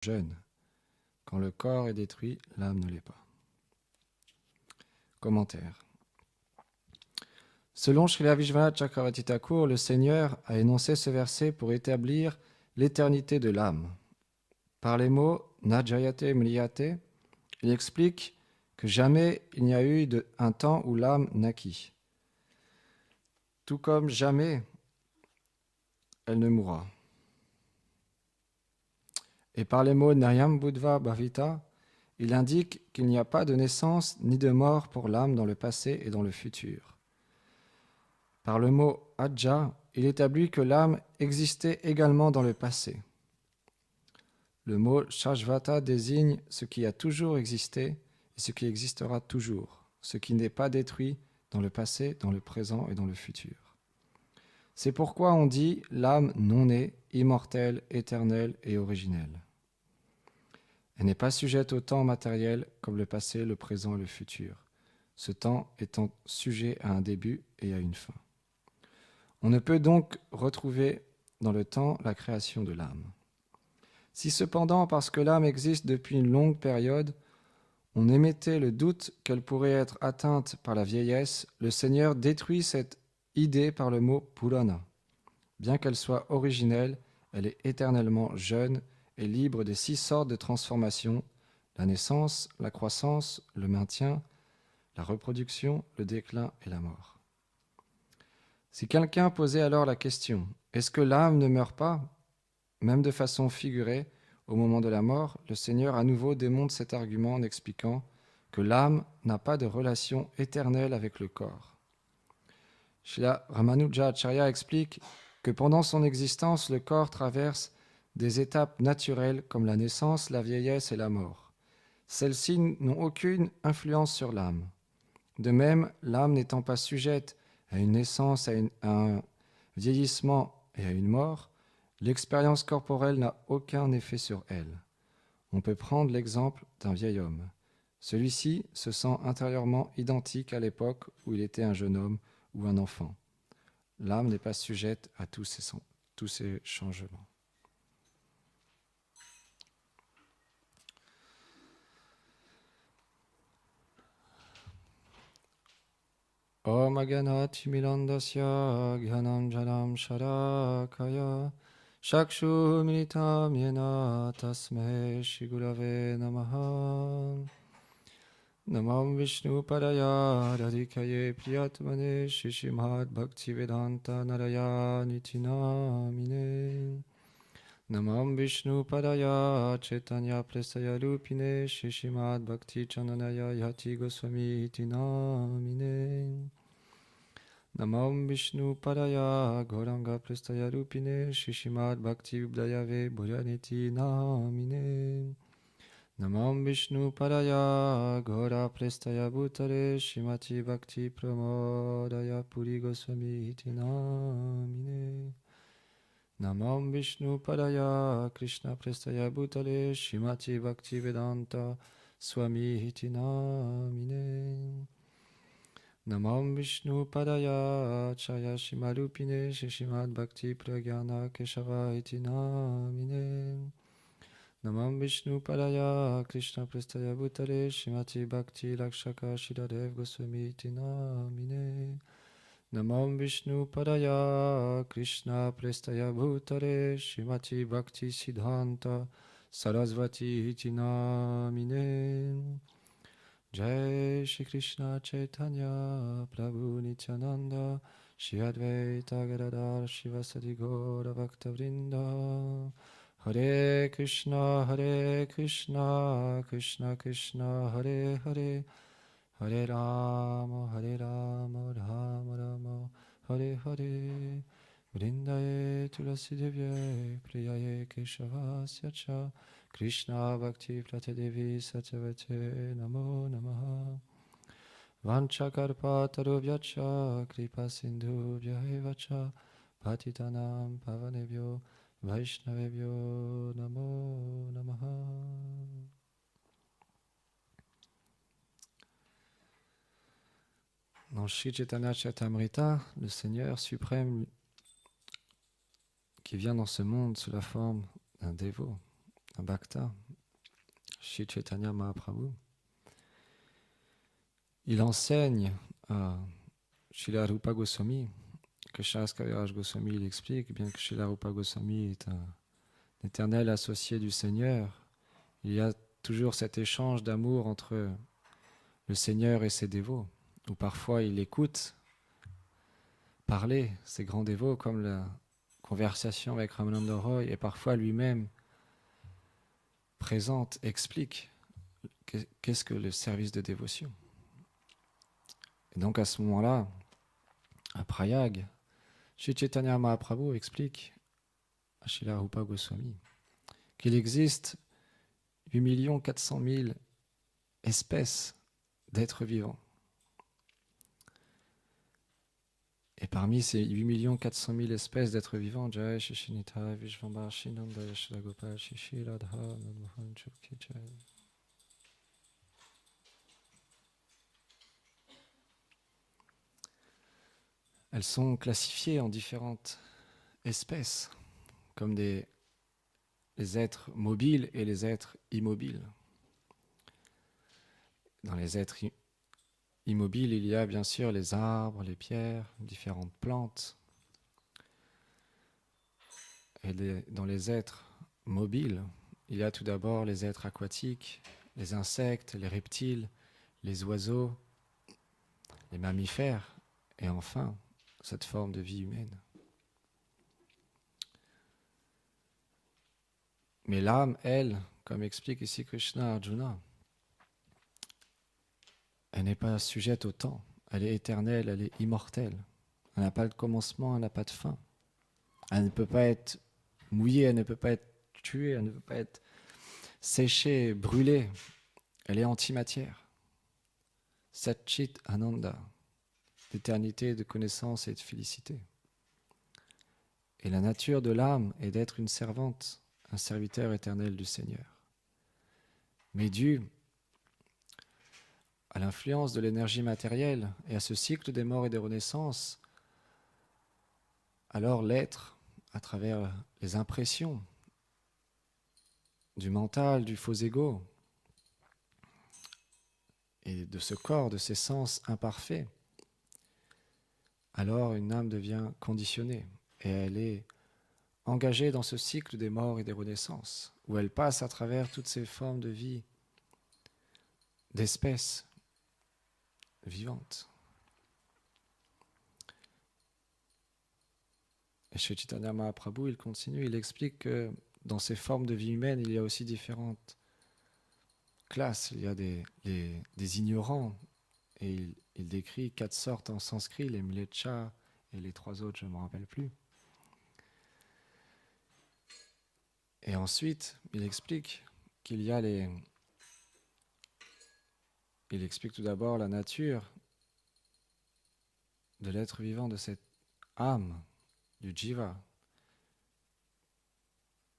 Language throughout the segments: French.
jeune. Quand le corps est détruit, l'âme ne l'est pas. Commentaire. Selon Srila Vishwanath Chakravarti Thakur, le Seigneur a énoncé ce verset pour établir l'éternité de l'âme. Par les mots Najayate Mriyate, il explique que jamais il n'y a eu un temps où l'âme naquit. Tout comme jamais elle ne mourra. Et par les mots Nayam Buddha Bhavita, il indique qu'il n'y a pas de naissance ni de mort pour l'âme dans le passé et dans le futur. Par le mot Ajja, il établit que l'âme existait également dans le passé. Le mot Shashvata désigne ce qui a toujours existé et ce qui existera toujours, ce qui n'est pas détruit dans le passé, dans le présent et dans le futur. C'est pourquoi on dit l'âme non née, immortelle, éternelle et originelle. Elle n'est pas sujette au temps matériel comme le passé, le présent et le futur, ce temps étant sujet à un début et à une fin. On ne peut donc retrouver dans le temps la création de l'âme. Si cependant, parce que l'âme existe depuis une longue période, on émettait le doute qu'elle pourrait être atteinte par la vieillesse, le Seigneur détruit cette idée par le mot Purana. Bien qu'elle soit originelle, elle est éternellement jeune et libre des 6 sortes de transformations, la naissance, la croissance, le maintien, la reproduction, le déclin et la mort. Si quelqu'un posait alors la question « Est-ce que l'âme ne meurt pas ?» Même de façon figurée, au moment de la mort, le Seigneur à nouveau démontre cet argument en expliquant que l'âme n'a pas de relation éternelle avec le corps. Srila Ramanuja Acharya explique que pendant son existence, le corps traverse des étapes naturelles comme la naissance, la vieillesse et la mort. Celles-ci n'ont aucune influence sur l'âme. De même, l'âme n'étant pas sujette à une naissance, à un vieillissement et à une mort, l'expérience corporelle n'a aucun effet sur elle. On peut prendre l'exemple d'un vieil homme. Celui-ci se sent intérieurement identique à l'époque où il était un jeune homme ou un enfant. L'âme n'est pas sujette à tous ces changements. Om Aganat Milandasya Gyanam Janam Sharakaya Shakshu Militam Yena Tasme Shigurave Namaha Namam Vishnu Padaya Radhikaye Priyatmane Shishimad Bhaktivedanta Naraya Nitinamine Namam Vishnu Padaya Chaitanya Prasaya Rupine Shishimad Bhakti Chananaya Yati Goswami Itinamine Namam Vishnu Padaya Gauranga Prastaya Rupine Shishimad Bhakti Udayave Bhujaniti Namine Namam Vishnu Padaya Gaura Prastaya Bhutare Shimati Bhakti Pramodaya Puri Goswami Iti Namine Namam Vishnu Padaya Krishna Prastaya Bhutale Shimati Bhakti Vedanta Swami Iti Namine Namam Vishnu Padaya Chaya Shimarupine Shishimad Bhakti Pragyana Keshava Iti Namine Namam Vishnu Padaya Krishna Prastaya Bhutale Shimati Bhakti Lakshaka Shidadev Goswami Iti Namine Namam Vishnu Padaya Krishna Prastaya Bhutale Shimati Bhakti Siddhanta Sarasvati Iti Namine Jai Shri Krishna Chaitanya Prabhu Nityananda Shri Advaita Gadadhar Shivasadi Gaura Bhakta Vrinda Hare Krishna Krishna Krishna Hare Hare Hare Rama Rama Rama Hare Hare Vrindaye Tulasi Devye Priyaye Keshavasya Cha Krishna Bhakti Prate Devi Satyavate Namo Namaha Vanchakarpatarubhyacha Kripa Sindhubhya Cha Patitanam Pavanebhyo Vaishnavebhyo Namo Namaha. Dans Shri Chaitanya Charitamrita, le Seigneur suprême qui vient dans ce monde sous la forme d'un dévot, un Bhakta, Shri Chaitanya Mahaprabhu, il enseigne à Srila Rupa Goswami, que Shas Kaviraj Goswami il explique, bien que Srila Rupa Goswami est un éternel associé du Seigneur, il y a toujours cet échange d'amour entre le Seigneur et ses dévots, où parfois il écoute parler ces grands dévots, comme la conversation avec Ramananda Roy, et parfois lui-même présente, explique qu'est-ce que le service de dévotion. Et donc à ce moment-là, à Prayag, Shri Chaitanya Mahaprabhu explique à Srila Rupa Goswami qu'il existe 8 400 000 espèces d'êtres vivants. Et parmi ces 8 400 000 espèces d'êtres vivants, Jai Shishinitai Vishvambar Shinanda Yashoda Gopal Shishi Radha Madmohan Chukki Jai. Elles sont classifiées en différentes espèces, comme les êtres mobiles et les êtres immobiles. Dans les êtres immobiles, il y a bien sûr les arbres, les pierres, différentes plantes. Et dans les êtres mobiles, il y a tout d'abord les êtres aquatiques, les insectes, les reptiles, les oiseaux, les mammifères, et enfin, cette forme de vie humaine. Mais l'âme, elle, comme explique ici Krishna Arjuna, elle n'est pas sujette au temps. Elle est éternelle, elle est immortelle. Elle n'a pas de commencement, elle n'a pas de fin. Elle ne peut pas être mouillée, elle ne peut pas être tuée, elle ne peut pas être séchée, brûlée. Elle est antimatière. Satchit Ananda, d'éternité, de connaissance et de félicité. Et la nature de l'âme est d'être une servante, un serviteur éternel du Seigneur. Mais dû à l'influence de l'énergie matérielle et à ce cycle des morts et des renaissances, alors l'être, à travers les impressions du mental, du faux ego, et de ce corps, de ces sens imparfaits, alors une âme devient conditionnée et elle est engagée dans ce cycle des morts et des renaissances, où elle passe à travers toutes ces formes de vie, d'espèces vivantes. Et chez Chaitanya Mahaprabhu, il continue, il explique que dans ces formes de vie humaine, il y a aussi différentes classes. Il y a des ignorants, et il décrit 4 sortes en sanskrit, les mleccha et les 3 autres, je ne me rappelle plus. Et ensuite, il explique qu'il y a Il explique tout d'abord la nature de l'être vivant, de cette âme, du jiva,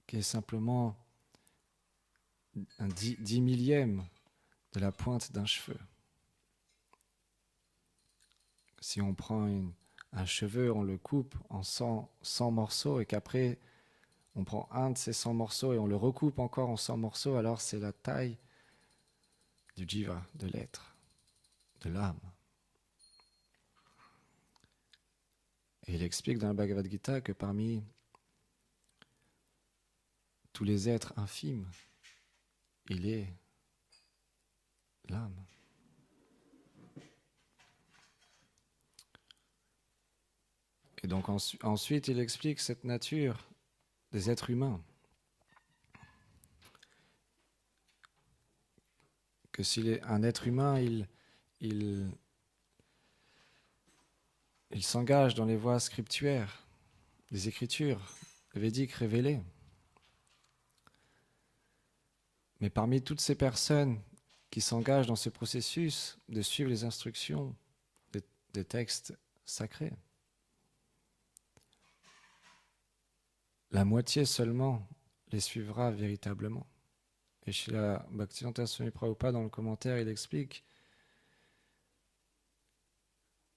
qui est simplement un 10 millième de la pointe d'un cheveu. Si on prend un cheveu, on le coupe en 100 morceaux et qu'après on prend un de ces 100 morceaux et on le recoupe encore en 100 morceaux, alors c'est la taille du jiva, de l'être, de l'âme. Et il explique dans la Bhagavad Gita que parmi tous les êtres infimes, il est l'âme. Et donc ensuite, il explique cette nature des êtres humains. Que si un être humain, il s'engage dans les voies scriptuaires, les écritures védiques révélées. Mais parmi toutes ces personnes qui s'engagent dans ce processus de suivre les instructions des textes sacrés, la moitié seulement les suivra véritablement. Et chez la Bhaktivedanta Swami Prabhupada, dans le commentaire, il explique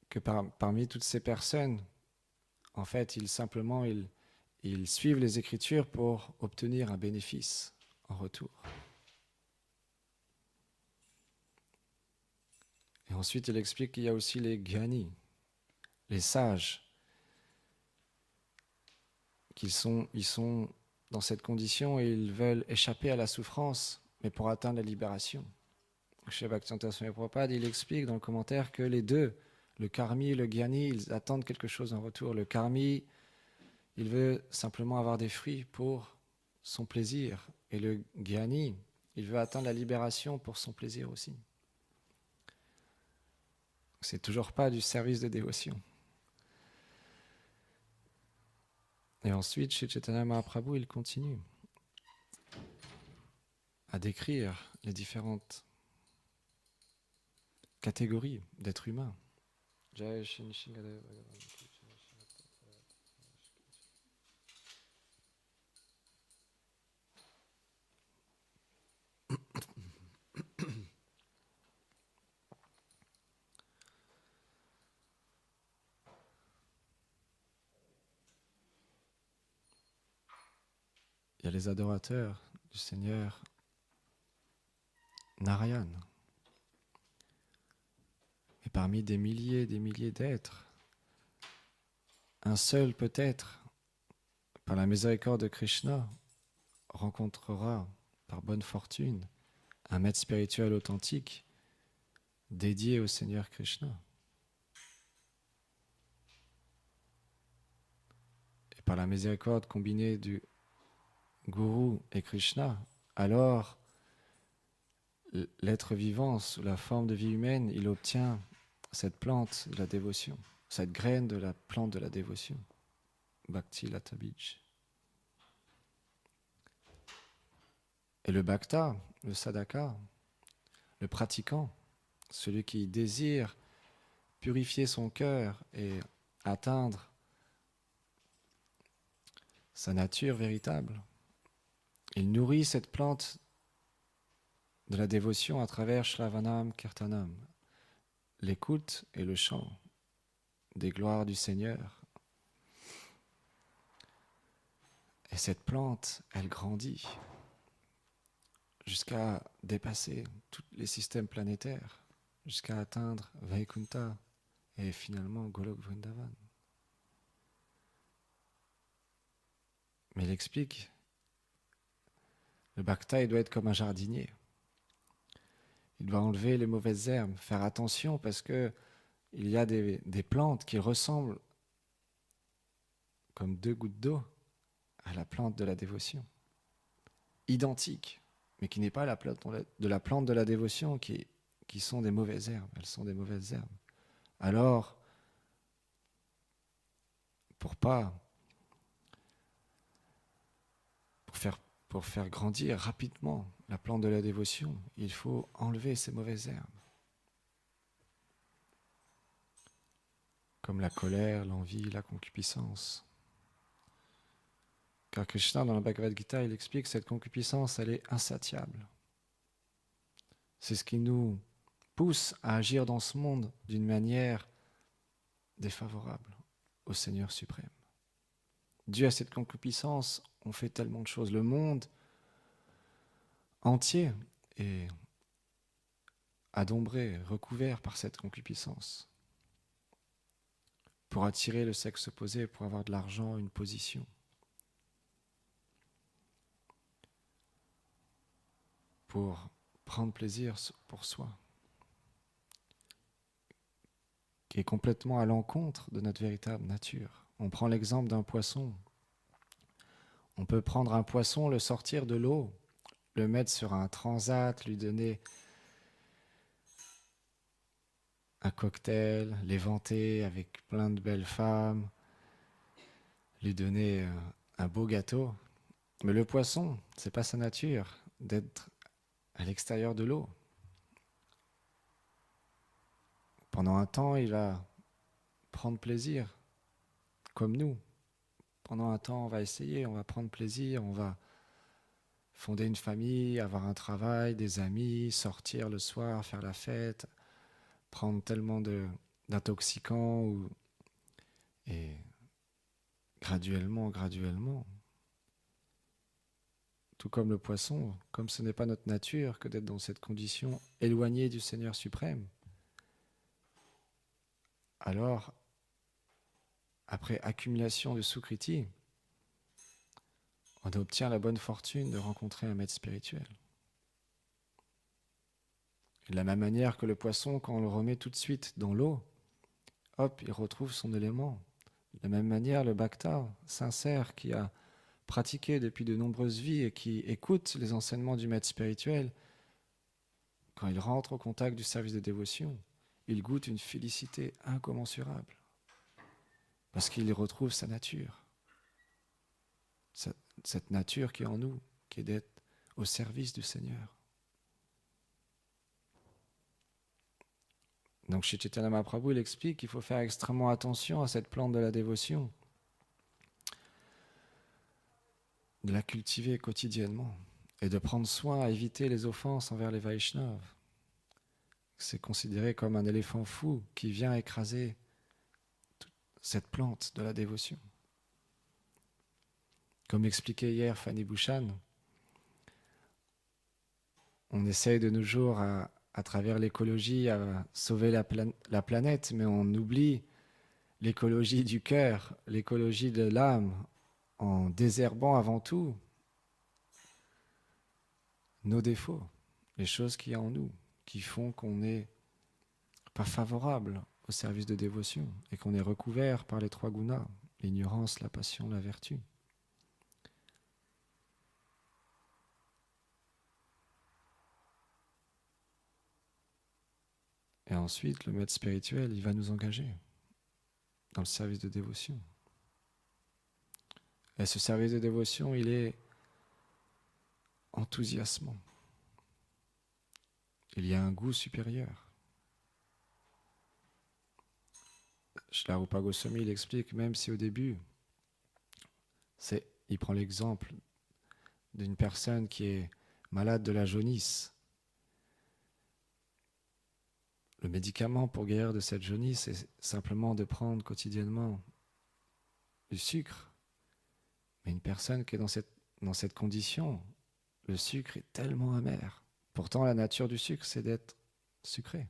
que parmi toutes ces personnes, en fait, ils suivent les Écritures pour obtenir un bénéfice. en retour. Et ensuite, il explique qu'il y a aussi les gyani, les sages, ils sont dans cette condition et ils veulent échapper à la souffrance, mais pour atteindre la libération. Chez Bhaktivedanta Swami Prabhupada, il explique dans le commentaire que les deux, le karmi et le gyani, ils attendent quelque chose en retour. Le karmi, il veut simplement avoir des fruits pour son plaisir. Et le gyani, il veut atteindre la libération pour son plaisir aussi. C'est toujours pas du service de dévotion. Et ensuite, chez Chaitanya Mahaprabhu, il continue à décrire les différentes catégories d'êtres humains. Jai Shin Shingadev Bhagavan. Il y a les adorateurs du Seigneur Narayan. Et parmi des milliers d'êtres, un seul peut-être, par la miséricorde de Krishna, rencontrera par bonne fortune un maître spirituel authentique dédié au Seigneur Krishna. Et par la miséricorde combinée du Guru et Krishna, alors l'être vivant, sous la forme de vie humaine, il obtient cette plante de la dévotion, cette graine de la plante de la dévotion, Bhakti Lata Bij. Et le bhakta, le sadhaka, le pratiquant, celui qui désire purifier son cœur et atteindre sa nature véritable, il nourrit cette plante de la dévotion à travers Shravanam Kirtanam, l'écoute et le chant des gloires du Seigneur. Et cette plante, elle grandit jusqu'à dépasser tous les systèmes planétaires, jusqu'à atteindre Vaikunta et finalement Golok Vrindavan. Mais il explique, le bhakta, il doit être comme un jardinier. Il doit enlever les mauvaises herbes, faire attention parce que il y a des plantes qui ressemblent comme 2 gouttes d'eau à la plante de la dévotion. Identique, mais qui n'est pas la plante de la dévotion qui sont des mauvaises herbes. Elles sont des mauvaises herbes. Alors, pour faire grandir rapidement la plante de la dévotion, il faut enlever ces mauvaises herbes. Comme la colère, l'envie, la concupiscence. Car Krishna, dans la Bhagavad Gita, il explique que cette concupiscence, elle est insatiable. C'est ce qui nous pousse à agir dans ce monde d'une manière défavorable au Seigneur suprême. Dû à cette concupiscence, on fait tellement de choses. Le monde entier est adombré, recouvert par cette concupiscence. Pour attirer le sexe opposé, pour avoir de l'argent, une position. Pour prendre plaisir pour soi. Qui est complètement à l'encontre de notre véritable nature. On prend l'exemple d'un poisson. On peut prendre un poisson, le sortir de l'eau, le mettre sur un transat, lui donner un cocktail, l'éventer avec plein de belles femmes, lui donner un beau gâteau. Mais le poisson, c'est pas sa nature d'être à l'extérieur de l'eau. Pendant un temps, il va prendre plaisir, comme nous. Pendant un temps, on va essayer, on va prendre plaisir, on va fonder une famille, avoir un travail, des amis, sortir le soir, faire la fête, prendre tellement d'intoxicants et graduellement, tout comme le poisson, comme ce n'est pas notre nature que d'être dans cette condition éloignée du Seigneur suprême, alors, après accumulation de sukriti, on obtient la bonne fortune de rencontrer un maître spirituel. Et de la même manière que le poisson, quand on le remet tout de suite dans l'eau, hop, il retrouve son élément. De la même manière, le bhakta sincère qui a pratiqué depuis de nombreuses vies et qui écoute les enseignements du maître spirituel, quand il rentre au contact du service de dévotion, il goûte une félicité incommensurable parce qu'il y retrouve sa nature, cette nature qui est en nous, qui est d'être au service du Seigneur. Donc chez Chaitanya Mahaprabhu, il explique qu'il faut faire extrêmement attention à cette plante de la dévotion, de la cultiver quotidiennement et de prendre soin à éviter les offenses envers les Vaishnavas. C'est considéré comme un éléphant fou qui vient écraser cette plante de la dévotion. Comme expliquait hier Fanny Bouchan, on essaye de nos jours à travers l'écologie à sauver la planète, mais on oublie l'écologie du cœur, l'écologie de l'âme, en désherbant avant tout nos défauts, les choses qu'il y a en nous, qui font qu'on n'est pas favorable au service de dévotion et qu'on est recouvert par les trois gunas, l'ignorance, la passion, la vertu. Et ensuite, le maître spirituel, il va nous engager dans le service de dévotion. Et ce service de dévotion, il est enthousiasmant. Il y a un goût supérieur. Srila Rupa Goswami, il explique, même si au début, il prend l'exemple d'une personne qui est malade de la jaunisse. Le médicament pour guérir de cette jaunisse, c'est simplement de prendre quotidiennement du sucre. Mais une personne qui est dans cette condition, le sucre est tellement amer. Pourtant, la nature du sucre, c'est d'être sucré.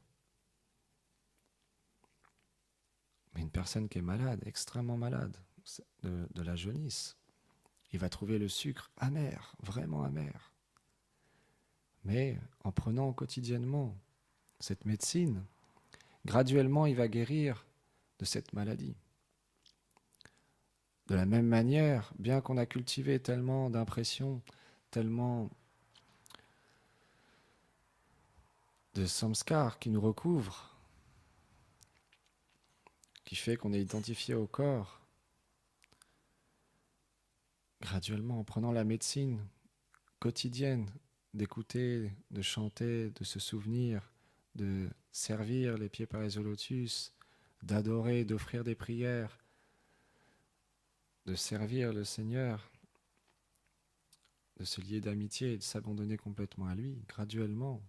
Mais une personne qui est malade, extrêmement malade, de la jaunisse, il va trouver le sucre amer, vraiment amer. Mais en prenant quotidiennement cette médecine, graduellement, il va guérir de cette maladie. De la même manière, bien qu'on a cultivé tellement d'impressions, tellement de samskars qui nous recouvrent, qui fait qu'on est identifié au corps, graduellement, en prenant la médecine quotidienne, d'écouter, de chanter, de se souvenir, de servir les pieds parés au lotus, d'adorer, d'offrir des prières, de servir le Seigneur, de se lier d'amitié et de s'abandonner complètement à lui, graduellement,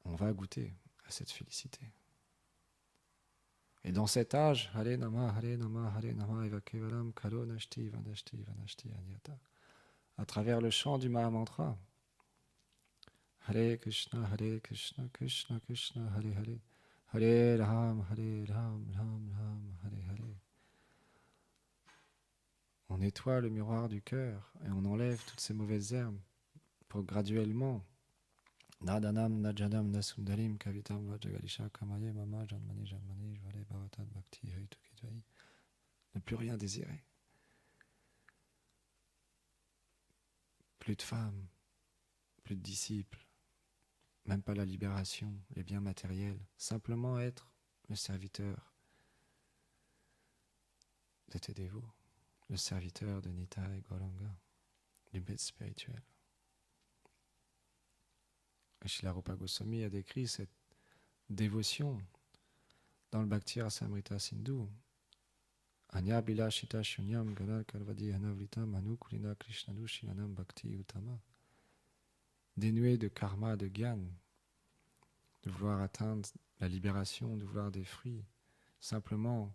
on va goûter à cette félicité. Et dans cet âge, Hare Nama, Hare Nama, Hare Nama, Eva Kevalam, Karo Nashti, Vanashti, Vanashti, Anyata, à travers le chant du Mahamantra, Hare Krishna, Krishna Krishna, Hare Hare, Hare Ram, Ram Ram, Hare Hare. On nettoie le miroir du cœur et on enlève toutes ces mauvaises herbes pour graduellement Nadanam Najanam Nasundarim Kavitam Vajagalisha Kamaye Mama Janmani Janmani Jvale Bhavatat Bhakti Haritukidvai. Ne plus rien désirer. Plus de femmes, plus de disciples, même pas la libération, les biens matériels, simplement être le serviteur de tes dévots, le serviteur de Nita et Gauranga, du maître spirituel. Srila Rupa Goswami a décrit cette dévotion dans le Bhakti Rasamrita Sindhu. Anya Bilashita Shunyam Gana Karvadi Anavritam Anukulina Krishnadu Shilanam Bhakti Uttama. Dénué de karma, de gyan, de vouloir atteindre la libération, de vouloir des fruits, simplement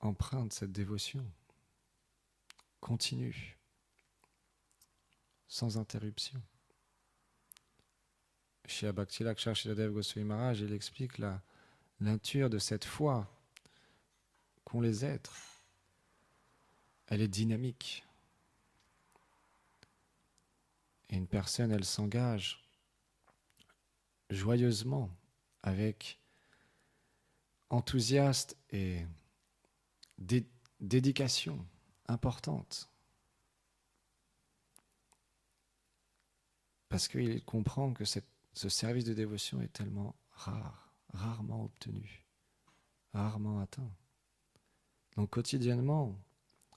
empreinte, cette dévotion continue, sans interruption. Chez Bhakti-Lakshar Shiladev Goswami Maharaj, il explique la nature de cette foi qu'ont les êtres. Elle est dynamique. Et une personne, elle s'engage joyeusement, avec enthousiasme et dédication importante. Parce qu'il comprend que ce service de dévotion est tellement rare, rarement obtenu, rarement atteint. Donc quotidiennement,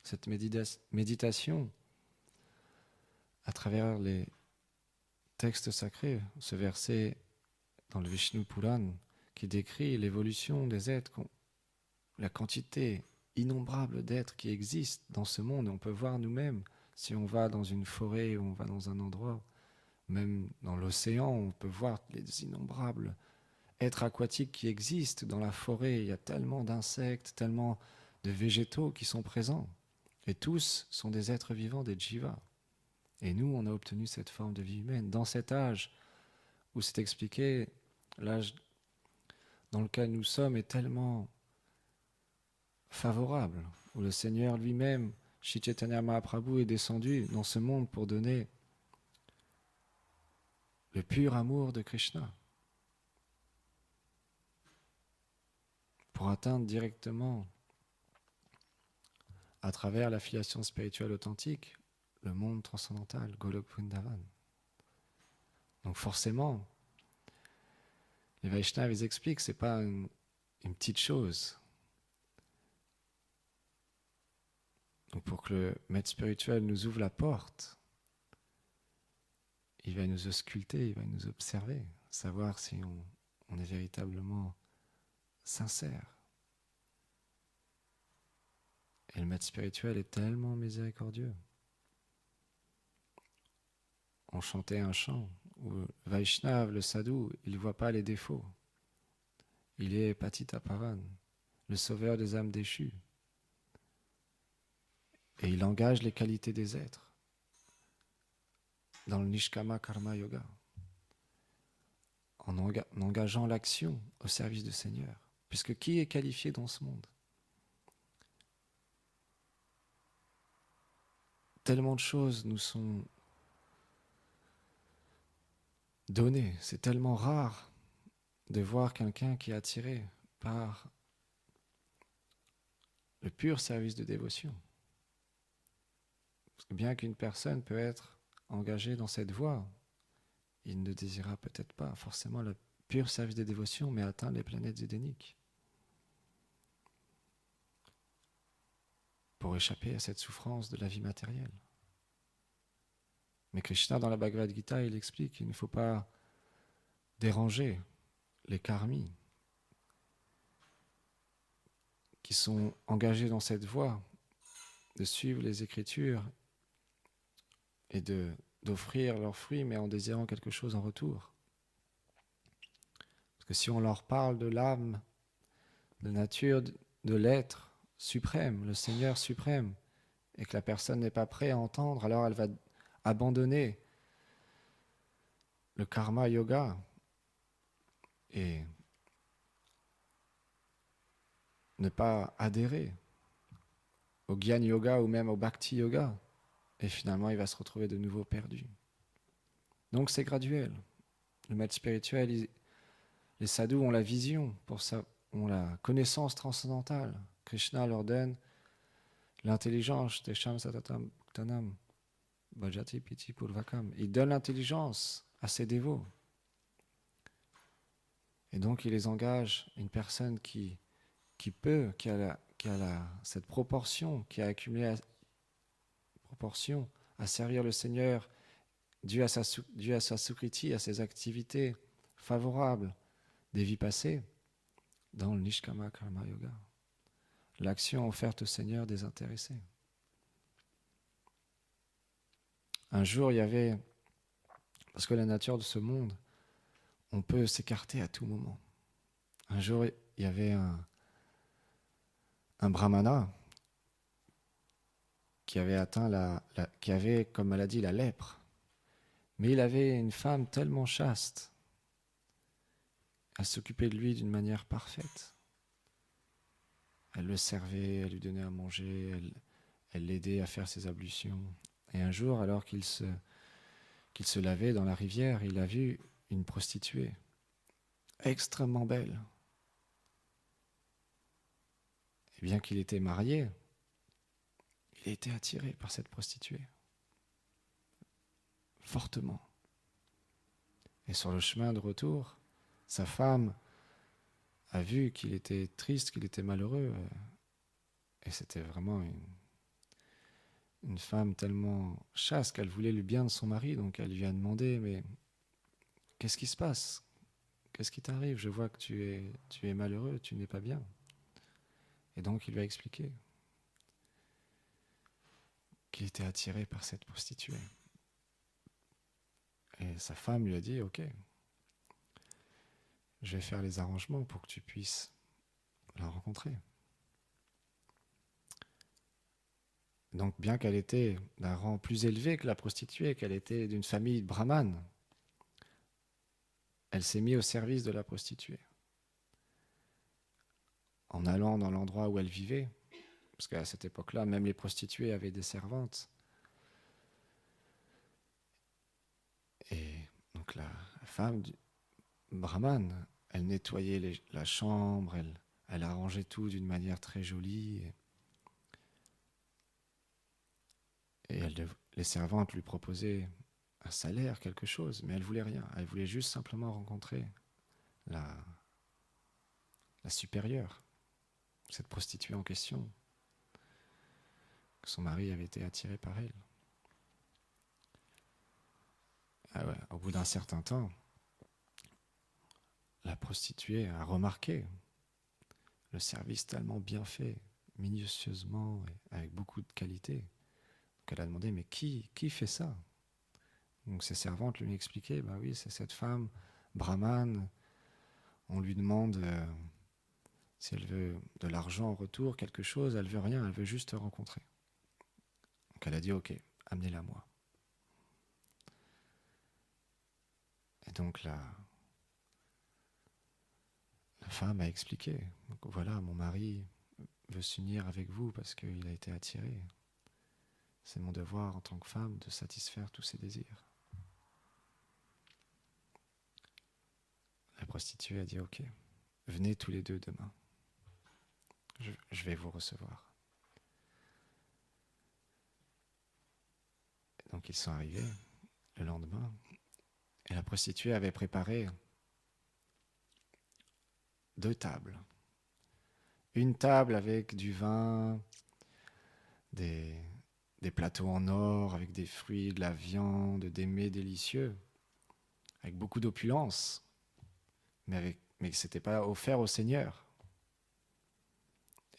cette méditation, à travers les textes sacrés, ce verset dans le Vishnu Puran qui décrit l'évolution des êtres, la quantité innombrable d'êtres qui existent dans ce monde, et on peut voir nous-mêmes, si on va dans une forêt ou on va dans un endroit, même dans l'océan, on peut voir les innombrables êtres aquatiques qui existent dans la forêt. Il y a tellement d'insectes, tellement de végétaux qui sont présents. Et tous sont des êtres vivants, des jivas. Et nous, on a obtenu cette forme de vie humaine. Dans cet âge où c'est expliqué, l'âge dans lequel nous sommes est tellement favorable, où le Seigneur lui-même, Shri Chaitanya Mahaprabhu, est descendu dans ce monde pour donner le pur amour de Krishna, pour atteindre directement, à travers la filiation spirituelle authentique, le monde transcendantal, Golok Vrindavan. Donc forcément, les Vaishnavas, ils expliquent que ce n'est pas une petite chose. Donc pour que le maître spirituel nous ouvre la porte, il va nous ausculter, il va nous observer, savoir si on est véritablement sincère. Et le maître spirituel est tellement miséricordieux. On chantait un chant où Vaishnav, le sadhu, il ne voit pas les défauts. Il est Patita Pavan, le sauveur des âmes déchues. Et il engage les qualités des êtres dans le Nishkama Karma Yoga, en engageant l'action au service du Seigneur. Puisque qui est qualifié dans ce monde? Tellement de choses nous sont données. C'est tellement rare de voir quelqu'un qui est attiré par le pur service de dévotion. Parce que bien qu'une personne peut être engagée dans cette voie, il ne désirera peut-être pas forcément le pur service de dévotion, mais atteindre les planètes édéniques, pour échapper à cette souffrance de la vie matérielle. Mais Krishna, dans la Bhagavad Gita, il explique qu'il ne faut pas déranger les karmis qui sont engagés dans cette voie, de suivre les Écritures et d'offrir leurs fruits, mais en désirant quelque chose en retour. Parce que si on leur parle de l'âme, de la nature, de l'être suprême, le Seigneur suprême, et que la personne n'est pas prête à entendre, alors elle va abandonner le karma yoga et ne pas adhérer au Gyan Yoga ou même au Bhakti Yoga. Et finalement, il va se retrouver de nouveau perdu. Donc c'est graduel. Le maître spirituel, les sadhus ont la vision, ont la connaissance transcendantale. Krishna leur donne l'intelligence. Tesham satatam tanam bhajati piti purvakam. Il donne l'intelligence à ses dévots. Et donc il les engage, une personne qui a cette proportion, qui a accumulé la proportion à servir le Seigneur dû à sa sukriti, à ses activités favorables des vies passées, dans le Nishkama Karma Yoga, l'action offerte au Seigneur désintéressé. Un jour, il y avait, parce que la nature de ce monde, on peut s'écarter à tout moment. Un jour, il y avait un brahmana qui avait qui avait comme maladie la lèpre. Mais il avait une femme tellement chaste. Elle s'occupait de lui d'une manière parfaite. Elle le servait, elle lui donnait à manger, elle l'aidait à faire ses ablutions. Et un jour, alors qu'il se lavait dans la rivière, il a vu une prostituée, extrêmement belle. Et bien qu'il était marié, il a été attiré par cette prostituée, fortement. Et sur le chemin de retour, sa femme a vu qu'il était triste, qu'il était malheureux. Et c'était vraiment une femme tellement chaste qu'elle voulait le bien de son mari. Donc elle lui a demandé, mais qu'est-ce qui se passe? Qu'est-ce qui t'arrive? Je vois que tu es malheureux, tu n'es pas bien. Et donc il lui a expliqué qu'il était attiré par cette prostituée. Et sa femme lui a dit, ok, je vais faire les arrangements pour que tu puisses la rencontrer. Donc bien qu'elle était d'un rang plus élevé que la prostituée, qu'elle était d'une famille brahmane, elle s'est mise au service de la prostituée. En allant dans l'endroit où elle vivait, parce qu'à cette époque-là, même les prostituées avaient des servantes. Et donc la femme du brahmane, elle nettoyait la chambre, elle arrangeait tout d'une manière très jolie. Et les servantes lui proposaient un salaire, quelque chose, mais elle voulait rien. Elle voulait juste simplement rencontrer la supérieure, cette prostituée en question, que son mari avait été attiré par elle. Ah ouais, au bout d'un certain temps, la prostituée a remarqué le service tellement bien fait, minutieusement et avec beaucoup de qualité. Donc elle a demandé, mais qui fait ça? Donc ses servantes lui ont expliqué, bah oui, c'est cette femme brahmane. On lui demande si elle veut de l'argent en retour, quelque chose. Elle veut rien, elle veut juste te rencontrer. Donc elle a dit, ok, amenez-la moi. Et donc la femme a expliqué, donc voilà, mon mari veut s'unir avec vous parce qu'il a été attiré. C'est mon devoir en tant que femme de satisfaire tous ses désirs. La prostituée a dit, ok, venez tous les deux demain. Je vais vous recevoir. Et donc ils sont arrivés le lendemain et la prostituée avait préparé 2 tables. Une table avec du vin, des plateaux en or avec des fruits, de la viande, des mets délicieux, avec beaucoup d'opulence, mais ce n'était pas offert au Seigneur.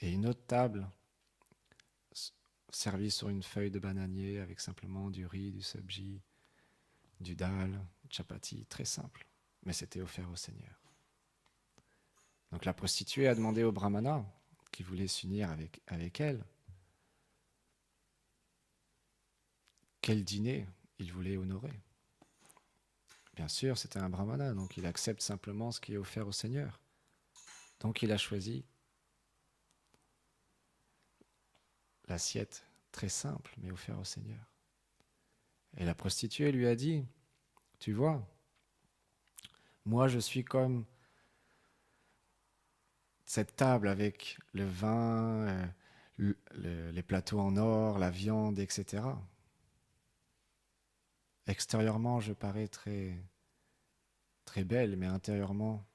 Et une autre table servie sur une feuille de bananier avec simplement du riz, du sabji, du dal, chapati, très simple, mais c'était offert au Seigneur. Donc la prostituée a demandé au brahmana qui voulait s'unir avec elle quel dîner il voulait honorer. Bien sûr, c'était un brahmana, donc il accepte simplement ce qui est offert au Seigneur. Donc il a choisi l'assiette très simple, mais offerte au Seigneur. Et la prostituée lui a dit, tu vois, moi je suis comme cette table avec le vin, les plateaux en or, la viande, etc. Extérieurement, je parais très, très belle, mais intérieurement,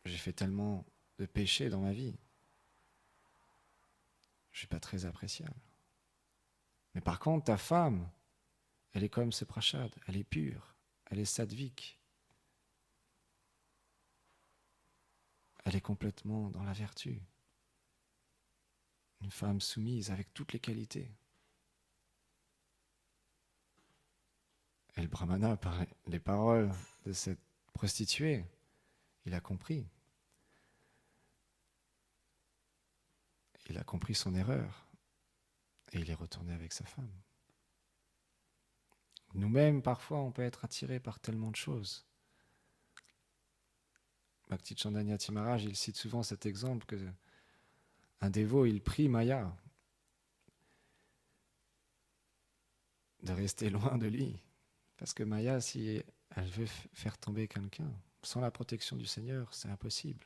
j'ai fait tellement de péchés dans ma vie. Je ne suis pas très appréciable. Mais par contre, ta femme, elle est comme ce prachad, elle est pure, elle est sadvik. Elle est complètement dans la vertu. Une femme soumise avec toutes les qualités. Et le brahmana, par les paroles de cette prostituée, il a compris. il a compris son erreur et il est retourné avec sa femme. Nous-mêmes, parfois, on peut être attirés par tellement de choses. Bhakti Chandanyati Maharaj, il cite souvent cet exemple que un dévot, il prie Maya de rester loin de lui. Parce que Maya, si elle veut faire tomber quelqu'un, sans la protection du Seigneur, c'est impossible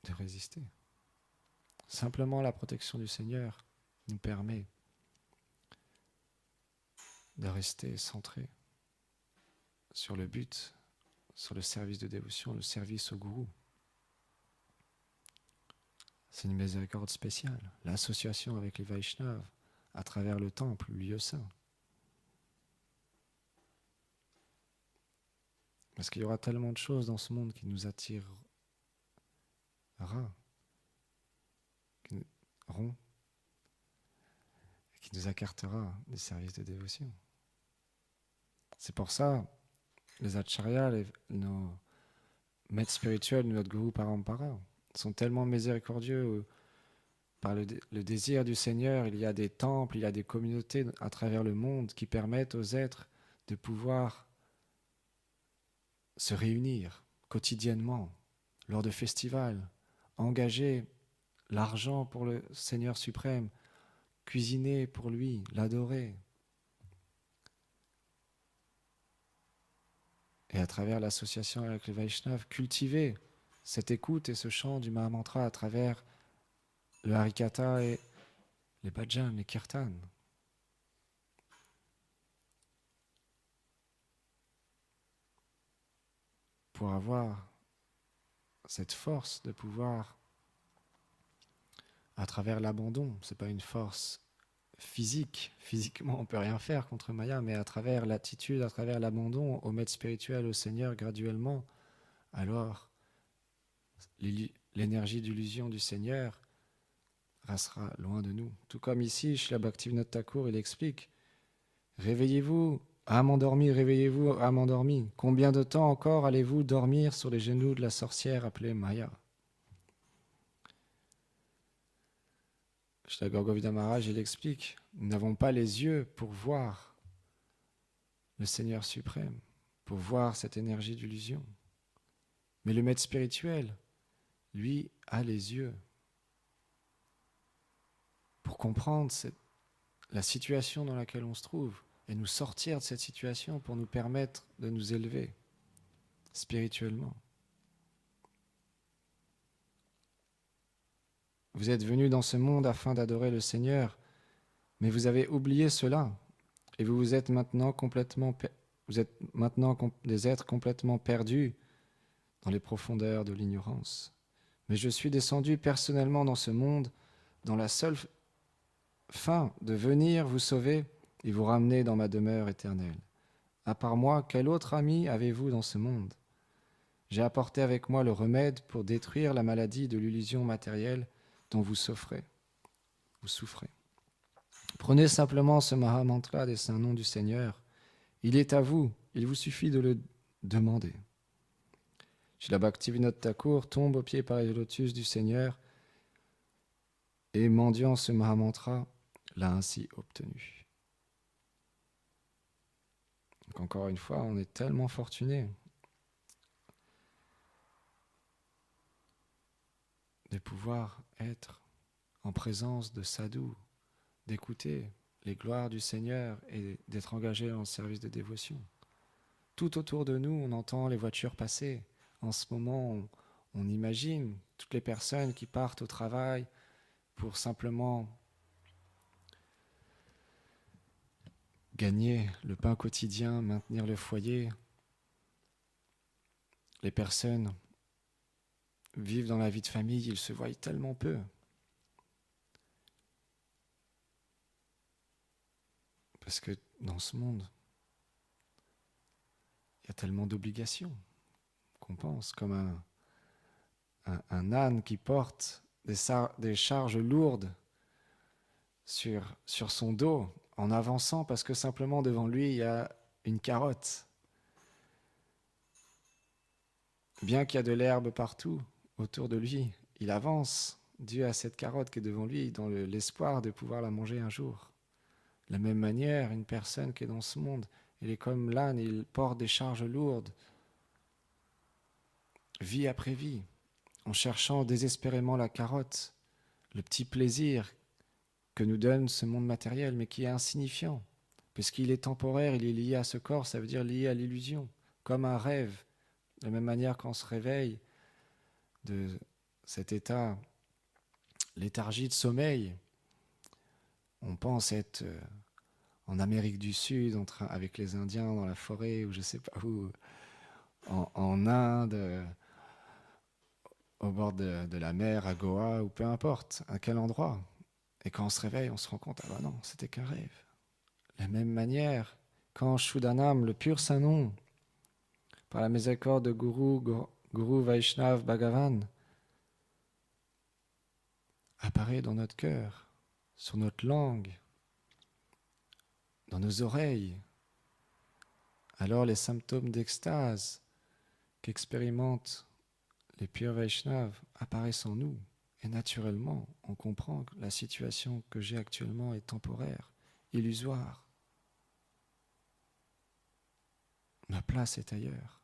de résister. Simplement la protection du Seigneur nous permet de rester centré sur le but, sur le service de dévotion, le service au gourou. C'est une miséricorde spéciale, l'association avec les Vaishnavas à travers le temple, le lieu saint. Parce qu'il y aura tellement de choses dans ce monde qui nous attireront, qui nous écartera des services de dévotion. C'est pour ça, les acharyas, nos maîtres spirituels, notre gourou Parampara, sont tellement miséricordieux. Par le désir du Seigneur, il y a des temples, il y a des communautés à travers le monde qui permettent aux êtres de pouvoir se réunir quotidiennement lors de festivals, engager l'argent pour le Seigneur suprême, cuisiner pour lui, l'adorer. Et à travers l'association avec les Vaishnavas, cultiver cette écoute et ce chant du Mahamantra à travers le Harikatha et les bhajans, les kirtans. Pour avoir cette force de pouvoir, à travers l'abandon, ce n'est pas une force physique, physiquement on ne peut rien faire contre Maya, mais à travers l'attitude, à travers l'abandon au maître spirituel, au Seigneur, graduellement, alors l'énergie d'illusion du Seigneur restera loin de nous. Tout comme ici, Srila Bhaktivinoda Thakur, il explique, réveillez-vous, âme endormie, réveillez-vous, âme endormie. Combien de temps encore allez-vous dormir sur les genoux de la sorcière appelée Maya? Srila Gaur Govinda Maharaj, il explique, nous n'avons pas les yeux pour voir le Seigneur suprême, pour voir cette énergie d'illusion. Mais le maître spirituel, lui, a les yeux pour comprendre la situation dans laquelle on se trouve et nous sortir de cette situation pour nous permettre de nous élever spirituellement. Vous êtes venus dans ce monde afin d'adorer le Seigneur, mais vous avez oublié cela et vous êtes maintenant des êtres complètement perdus dans les profondeurs de l'ignorance. Mais je suis descendu personnellement dans ce monde dans la seule fin de venir vous sauver et vous ramener dans ma demeure éternelle. À part moi, quel autre ami avez-vous dans ce monde? J'ai apporté avec moi le remède pour détruire la maladie de l'illusion matérielle dont vous souffrez. Prenez simplement ce Mahamantra des saints noms du Seigneur. Il est à vous, il vous suffit de le demander. Srila Bhaktivinoda Thakur tombe aux pieds par les lotus du Seigneur et mendiant ce Mahamantra l'a ainsi obtenu. Donc encore une fois, on est tellement fortunés de pouvoir être en présence de sadhus, d'écouter les gloires du Seigneur et d'être engagé dans le service de dévotion. Tout autour de nous, on entend les voitures passer. En ce moment, on imagine toutes les personnes qui partent au travail pour simplement gagner le pain quotidien, maintenir le foyer. Les personnes vivent dans la vie de famille, ils se voient tellement peu. Parce que dans ce monde, il y a tellement d'obligations qu'on pense, comme un âne qui porte des charges lourdes sur son dos en avançant parce que simplement devant lui, il y a une carotte. Bien qu'il y a de l'herbe partout autour de lui, il avance dû à cette carotte qui est devant lui dans l'espoir de pouvoir la manger un jour. De la même manière, une personne qui est dans ce monde, elle est comme l'âne, il porte des charges lourdes, vie après vie, en cherchant désespérément la carotte, le petit plaisir que nous donne ce monde matériel, mais qui est insignifiant, puisqu'il est temporaire, il est lié à ce corps, ça veut dire lié à l'illusion, comme un rêve. De la même manière qu'on se réveille de cet état léthargie de sommeil, on pense être en Amérique du Sud, avec les Indiens dans la forêt, ou je ne sais pas où, en Inde, au bord de la mer, à Goa, ou peu importe, à quel endroit. Et quand on se réveille, on se rend compte, ah bah non, c'était qu'un rêve. De la même manière, quand Shuddhanam, le pur Saint-Nom, par la miséricorde de Guru Vaishnav Bhagavan, apparaît dans notre cœur, sur notre langue, dans nos oreilles, alors les symptômes d'extase qu'expérimentent les purs Vaishnavas apparaissent en nous. Et naturellement, on comprend que la situation que j'ai actuellement est temporaire, illusoire. Ma place est ailleurs.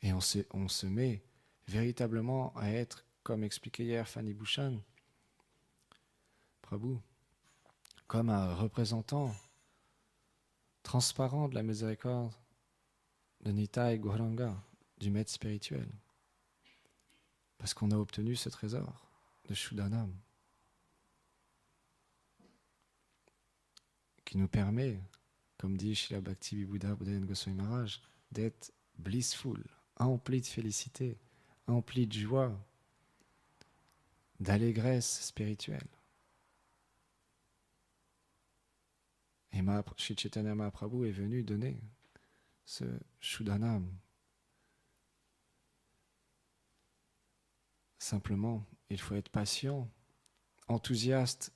Et on se met véritablement à être, comme expliquait hier Fanny Bhushan, Prabhu, comme un représentant transparent de la miséricorde de Nitai Gauranga, du maître spirituel. Parce qu'on a obtenu ce trésor de Shuddhanam, qui nous permet, comme dit Srila Bhakti Vibhuda Bodhayan Goswami Maharaj, d'être blissful, empli de félicité, empli de joie, d'allégresse spirituelle. Et Shri Chaitanya Mahaprabhu est venu donner ce Shuddhanam. Simplement, il faut être patient, enthousiaste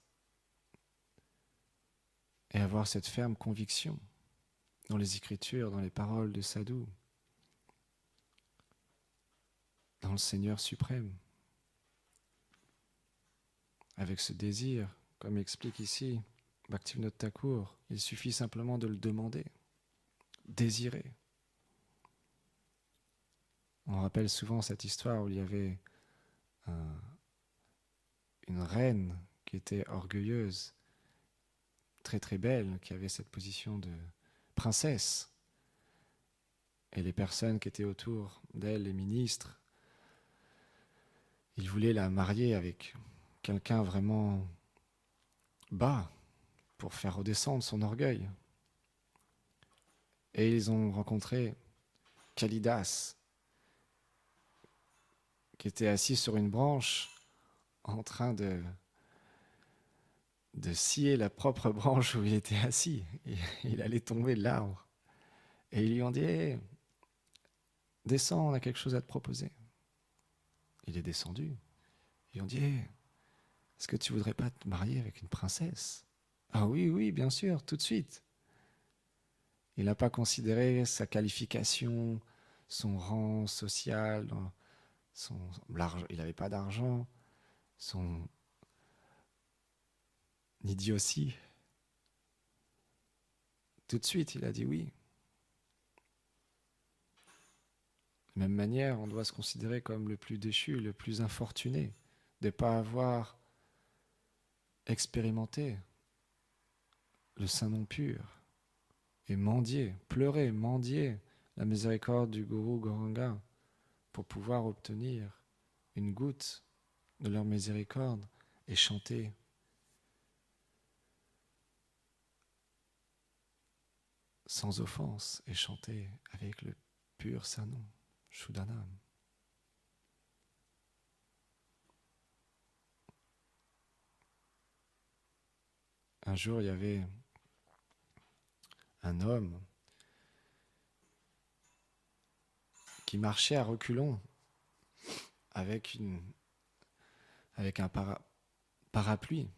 et avoir cette ferme conviction dans les Écritures, dans les paroles de Sadhu, dans le Seigneur suprême, avec ce désir, comme explique ici Bhaktivinoda Thakur, il suffit simplement de le demander, désirer. On rappelle souvent cette histoire où il y avait une reine qui était orgueilleuse, très très belle, qui avait cette position de princesse. Et les personnes qui étaient autour d'elle, les ministres, ils voulaient la marier avec quelqu'un vraiment bas pour faire redescendre son orgueil. Et ils ont rencontré Kalidas, qui était assis sur une branche en train de scier la propre branche où il était assis. Il allait tomber de l'arbre. Et ils lui ont dit hey, descends, on a quelque chose à te proposer. Il est descendu. Ils ont dit hey, est-ce que tu voudrais pas te marier avec une princesse? Ah oui, oui, bien sûr, tout de suite. Il n'a pas considéré sa qualification, son rang social, il n'avait pas d'argent, son idiotie. Tout de suite, il a dit oui. De la même manière, on doit se considérer comme le plus déchu, le plus infortuné, de ne pas avoir expérimenté le Saint-Nom pur et mendier, pleurer, mendier la miséricorde du Guru Gauranga pour pouvoir obtenir une goutte de leur miséricorde et chanter sans offense et chanter avec le pur Saint-Nom, Shuddhanam. Un jour, il y avait un homme qui marchait à reculons avec un parapluie.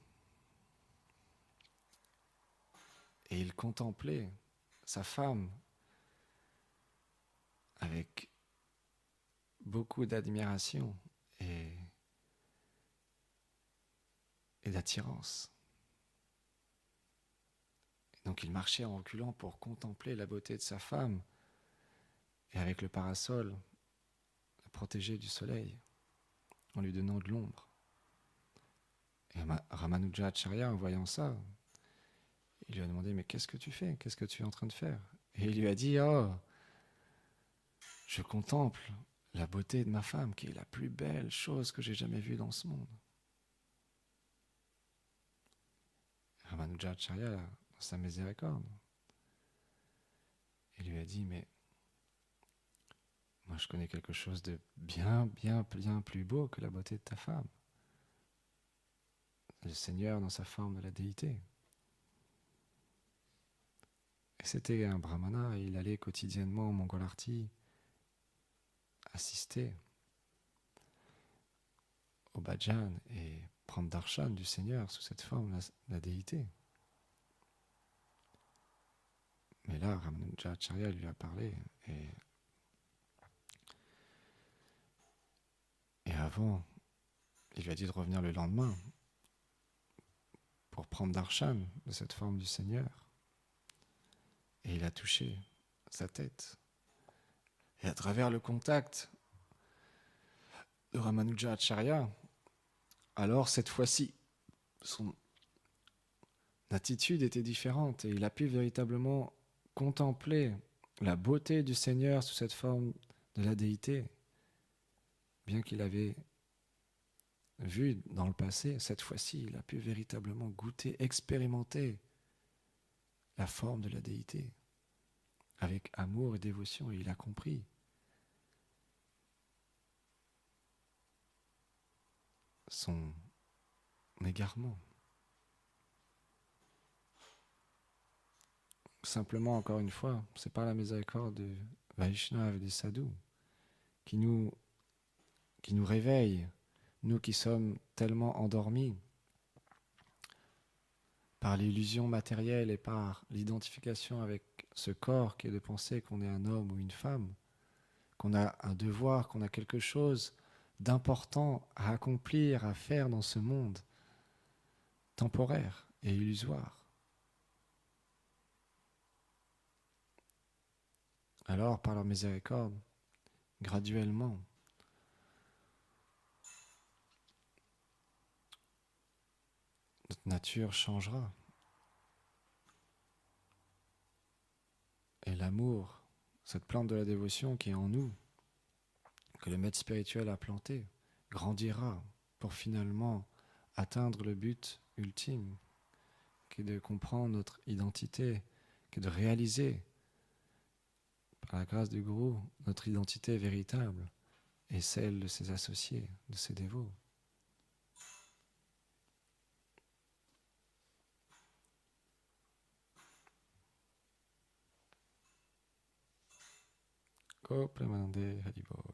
Et il contemplait sa femme avec beaucoup d'admiration et d'attirance. Donc il marchait en reculant pour contempler la beauté de sa femme et avec le parasol la protéger du soleil en lui donnant de l'ombre. Et Ramanujacharya, en voyant ça, il lui a demandé « Mais qu'est-ce que tu fais ? Qu'est-ce que tu es en train de faire ?» Et il lui a dit « Oh, je contemple la beauté de ma femme qui est la plus belle chose que j'ai jamais vue dans ce monde. » Ramanujacharya, dans sa miséricorde, il lui a dit « Mais moi je connais quelque chose de bien plus beau que la beauté de ta femme. Le Seigneur dans sa forme de la déité. » Et c'était un brahmana, et il allait quotidiennement au Mangalarti assister au bhajan et prendre darshan du Seigneur sous cette forme, la déité. Mais là, Ramanujacharya lui a parlé, et avant, il lui a dit de revenir le lendemain pour prendre darshan de cette forme du Seigneur. Et il a touché sa tête. Et à travers le contact de Ramanujacharya, alors cette fois-ci, son attitude était différente et il a pu véritablement contempler la beauté du Seigneur sous cette forme de la déité. Bien qu'il avait vu dans le passé, cette fois-ci, il a pu véritablement goûter, expérimenter la forme de la déité avec amour et dévotion, et il a compris son égarement. Simplement, encore une fois, c'est par la miséricorde de Vaishnava et des sadhus qui nous réveille, nous qui sommes tellement endormis par l'illusion matérielle et par l'identification avec ce corps qui est de penser qu'on est un homme ou une femme, qu'on a un devoir, qu'on a quelque chose d'important à accomplir, à faire dans ce monde temporaire et illusoire. Alors, par leur miséricorde, graduellement, notre nature changera. Et l'amour, cette plante de la dévotion qui est en nous, que le maître spirituel a planté, grandira pour finalement atteindre le but ultime, qui est de comprendre notre identité, qui est de réaliser, par la grâce du Gourou, notre identité véritable et celle de ses associés, de ses dévots. Ko Premanande Haribol.